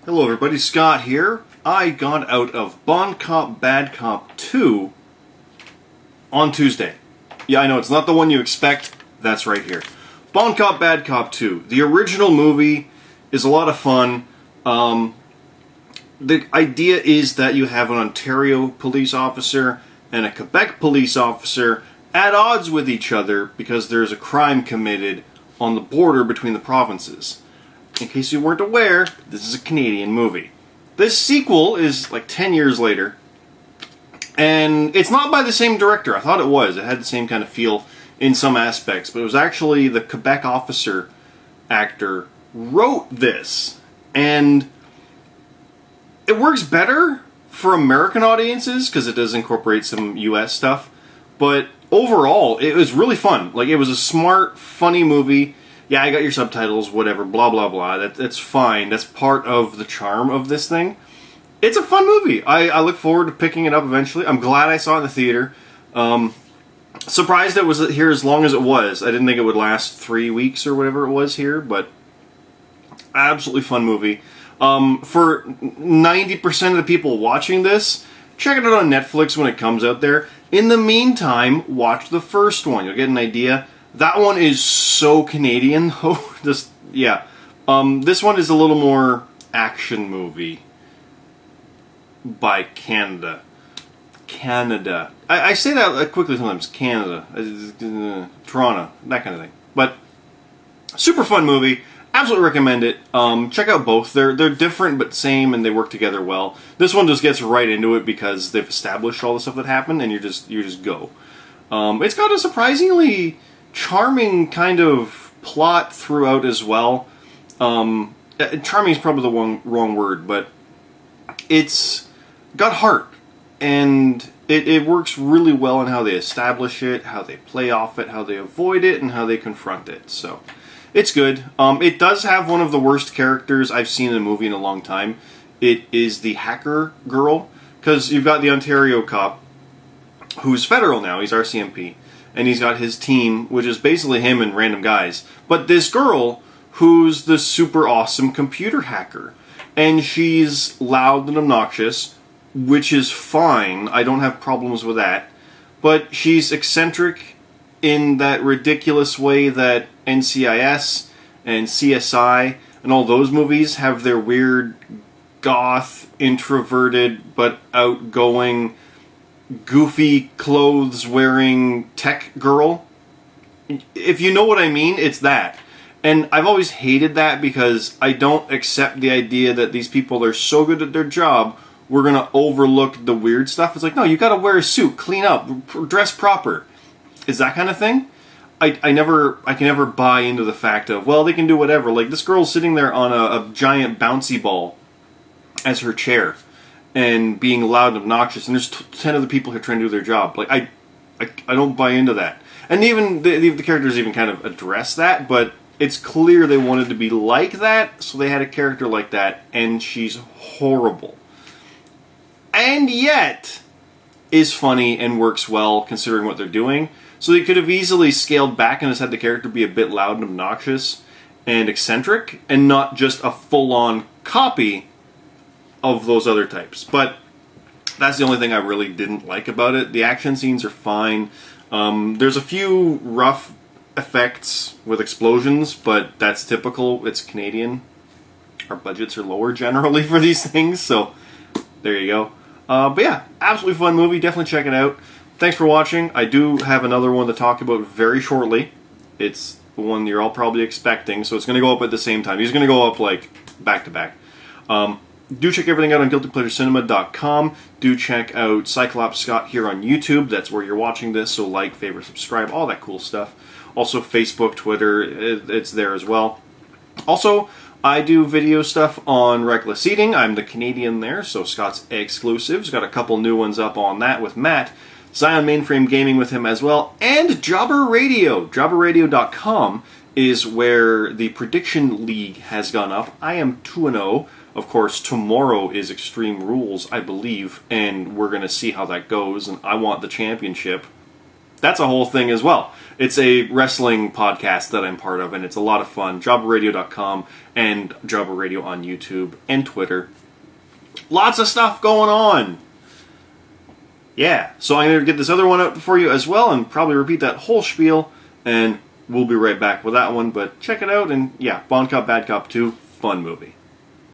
Hello everybody, Scott here. I got out of Bon Cop Bad Cop 2 on Tuesday. Yeah, I know, it's not the one you expect. That's right here. Bon Cop Bad Cop 2. The original movie is a lot of fun. The idea is that you have an Ontario police officer and a Quebec police officer at odds with each other because there's a crime committed on the border between the provinces. In case you weren't aware, this is a Canadian movie. This sequel is like 10 years later, and it's not by the same director. I thought it was. It had the same kind of feel in some aspects, but it was actually the Quebec officer actor wrote this, and it works better for American audiences because it does incorporate some US stuff, but overall, it was really fun. Like, it was a smart, funny movie. Yeah, I got your subtitles, whatever, blah, blah, blah. That's fine. That's part of the charm of this thing. It's a fun movie. I look forward to picking it up eventually. I'm glad I saw it in the theater. Surprised it was here as long as it was. I didn't think it would last 3 weeks or whatever it was here, but absolutely fun movie. For 90% of the people watching this, check it out on Netflix when it comes out there. In the meantime, watch the first one. You'll get an idea. That one is so Canadian, though. This one is a little more action movie by Canada. I say that quickly sometimes. Canada. Toronto. That kind of thing. But super fun movie. Absolutely recommend it. Check out both. They're different but same, and they work together well. This one just gets right into it because they've established all the stuff that happened, and you just go. It's got a surprisingly charming kind of plot throughout as well. Charming is probably the wrong word, but it's got heart, and it works really well in how they establish it, how they play off it, how they avoid it, and how they confront it. So it's good. It does have one of the worst characters I've seen in a movie in a long time. It is the hacker girl, because you've got the Ontario cop, who's federal now, he's RCMP, and he's got his team, which is basically him and random guys. But this girl, who's the super awesome computer hacker, and she's loud and obnoxious, which is fine, I don't have problems with that, but she's eccentric in that ridiculous way that NCIS and CSI and all those movies have their weird, goth, introverted, but outgoing, goofy clothes wearing tech girl. If you know what I mean, it's that. And I've always hated that because I don't accept the idea that these people are so good at their job, we're going to overlook the weird stuff. It's like, no, you got to wear a suit, clean up, dress proper. Is that kind of thing. I can never buy into the fact of, well, they can do whatever. Like, this girl's sitting there on a giant bouncy ball as her chair and being loud and obnoxious, and there's 10 other people who are trying to do their job. Like, I don't buy into that. And even the characters even kind of address that, but it's clear they wanted to be like that, so they had a character like that, and she's horrible. And yet is funny and works well considering what they're doing. So they could have easily scaled back and just had the character be a bit loud and obnoxious and eccentric, and not just a full-on copy of those other types. But that's the only thing I really didn't like about it. The action scenes are fine. There's a few rough effects with explosions, but that's typical. It's Canadian. Our budgets are lower generally for these things, so there you go. But yeah, absolutely fun movie. Definitely check it out. Thanks for watching. I do have another one to talk about very shortly. It's the one you're all probably expecting, so it's going to go up at the same time. He's going to go up like back to back. Do check everything out on GuiltyPleasureCinema.com. Do check out Cyclops Scott here on YouTube. That's where you're watching this, so like, favorite, subscribe, all that cool stuff. Also Facebook, Twitter, it's there as well. Also, I do video stuff on Reckless Eating. I'm the Canadian there, so Scott's exclusives. Got a couple new ones up on that with Matt. Zion Mainframe Gaming with him as well. And Jobber Radio. JobberRadio.com is where the Prediction League has gone up. I am 2-0. Of course, tomorrow is Extreme Rules, I believe, and we're going to see how that goes, and I want the championship. that's a whole thing as well. It's a wrestling podcast that I'm part of, and it's a lot of fun. JobberRadio.com and Jobber Radio on YouTube and Twitter. Lots of stuff going on. Yeah, so I'm going to get this other one out for you as well, and probably repeat that whole spiel, and we'll be right back with that one. But check it out, and yeah, Bon Cop, Bad Cop 2, fun movie.